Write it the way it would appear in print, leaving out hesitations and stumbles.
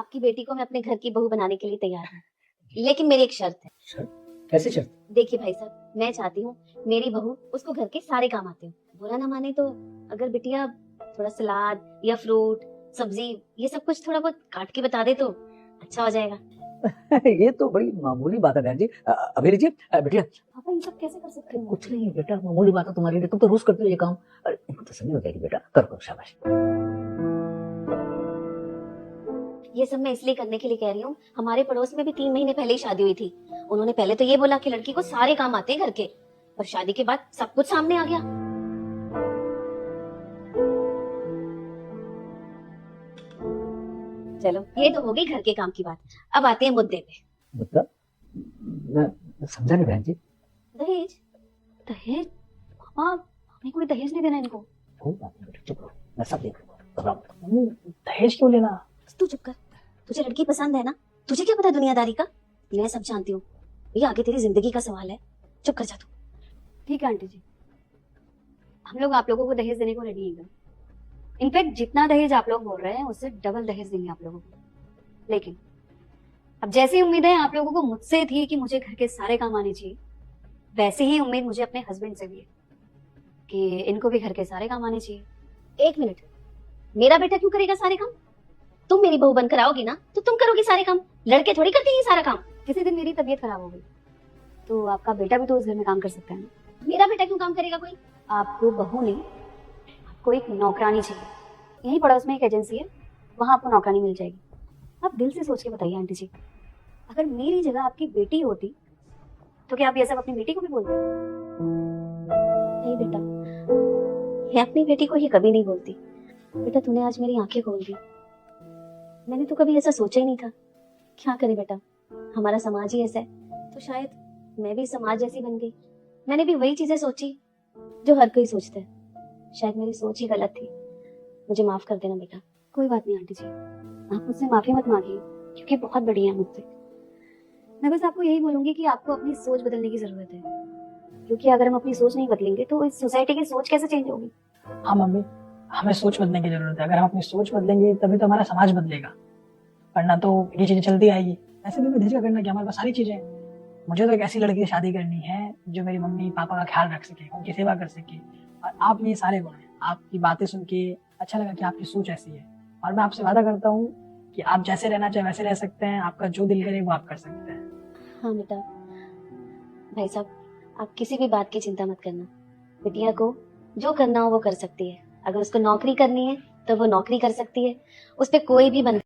आपकी बेटी को मैं अपने घर की बहू बनाने के लिए तैयार हूँ, लेकिन मेरी एक शर्त है। शर्त? कैसी शर्त? देखिए भाई साहब, मैं चाहती हूँ मेरी बहू उसको घर के सारे काम आते हो। बुरा ना माने तो अगर बिटिया थोड़ा सलाद या फ्रूट सब्जी ये सब कुछ थोड़ा बहुत काट के बता दे तो अच्छा हो जाएगा। ये तो बड़ी मामूली बात है बहन जी। अभी जी बेटिया पापा ये सब कैसे कर सकते हैं? कुछ नहीं बेटा, मामूली बात है तुम्हारे लिए, तुम तो रोज करते हो ये काम। अरे इनको तसल्ली हो जाएगी बेटा, करो शाबाश। ये सब मैं इसलिए करने के लिए कह रही हूँ, हमारे पड़ोस में भी 3 महीने पहले ही शादी हुई थी। उन्होंने पहले तो ये बोला कि लड़की को सारे काम आते हैं घर के, और शादी के बाद सब कुछ सामने आ गया। चलो ये तो हो गई घर के काम की बात, अब आते हैं मुद्दे पे। मतलब मैं समझा नहीं बहन जी। दहेज? दहेज? पापा हमें कोई दहेज नहीं देना इनको। कोई बात नहीं बेटा, चुप रहो, मैं सब देख लूंगा, घबराओ मत। मम्मी, दहेज क्यों लेना? तू चुप कर, तुझे लड़की पसंद है ना, तुझे क्या पता दुनियादारी का। मैं सब जानती हूँ, ये आगे तेरी जिंदगी का सवाल है। चुप कर जा तू। ठीक है आंटी जी, हम लोग आप लोगों को दहेज देने को रेडी हैं। इनफैक्ट जितना दहेज आप लोग बोल रहे हैं उससे डबल दहेज देंगे आप लोगों को। लेकिन अब जैसी उम्मीदें आप लोगों को मुझसे थी कि मुझे घर के सारे काम आने चाहिए, वैसे ही उम्मीद मुझे अपने हस्बैंड से भी है कि इनको भी घर के सारे काम आने चाहिए। एक मिनट, मेरा बेटा क्यों करेगा सारे काम? तुम मेरी बहू बनकर आओगी ना तो तुम करोगी सारे काम, लड़के थोड़ी करते हैं सारा काम। किसी दिन मेरी तबीयत खराब हो गई तो आपका बेटा भी तो उस घर में काम कर सकता है ना। मेरा बेटा क्यों काम करेगा कोई? आपको बहू नहीं, आपको एक नौकरानी चाहिए। यहीं पड़ोस में एक एजेंसी है, वहां आपको नौकरानी मिल जाएगी। आप दिल से सोच के बताइए आंटी जी, अगर मेरी जगह आपकी बेटी होती तो क्या आप ये सब अपनी बेटी को भी बोलते? नहीं बेटा, मैं अपनी बेटी को ये कभी नहीं बोलती। बेटा तूने आज मेरी आंखें खोल दी, मैंने तो कभी ऐसा सोचा ही नहीं था। क्या करे बेटा, हमारा समाज ही ऐसा है, तो शायद मैं भी समाज जैसी बन गई। मैंने भी वही चीजें सोची जो हर कोई सोचता है। शायद मेरी सोच ही गलत थी, मुझे माफ कर देना बेटा। कोई बात नहीं आंटी जी, आप मुझसे माफी मत मांगिए क्योंकि बहुत बड़ी है मुझसे। मैं बस आपको यही बोलूंगी कि आपको अपनी सोच बदलने की जरूरत है, क्योंकि अगर हम अपनी सोच नहीं बदलेंगे तो इस सोसाइटी की सोच कैसे चेंज होगी। हाँ मम्मी, हमें सोच बदलने की जरूरत है। अगर हम अपनी सोच बदलेंगे तभी तो हमारा समाज बदलेगा, वरना तो ये चीजें चलती आएगी। ऐसे भी मैं दहेज का करना क्या, हमारे पास सारी चीजें हैं। मुझे तो एक ऐसी लड़की से शादी करनी है जो मेरी मम्मी पापा का ख्याल रख सके, उनकी सेवा कर सके। और आप में ये सारे गुण हैं। आपकी बातें सुन के अच्छा लगा कि आपकी सोच ऐसी है, और मैं आपसे वादा करता हूँ कि आप जैसे रहना चाहे वैसे रह सकते हैं। आपका जो दिल करे वो आप कर सकते हैं। हाँ बेटा, भाई साहब आप किसी भी बात की चिंता मत करना। बिटिया को जो करना हो वो कर सकती है। अगर उसको नौकरी करनी है तो वो नौकरी कर सकती है, उस पर कोई भी बंधन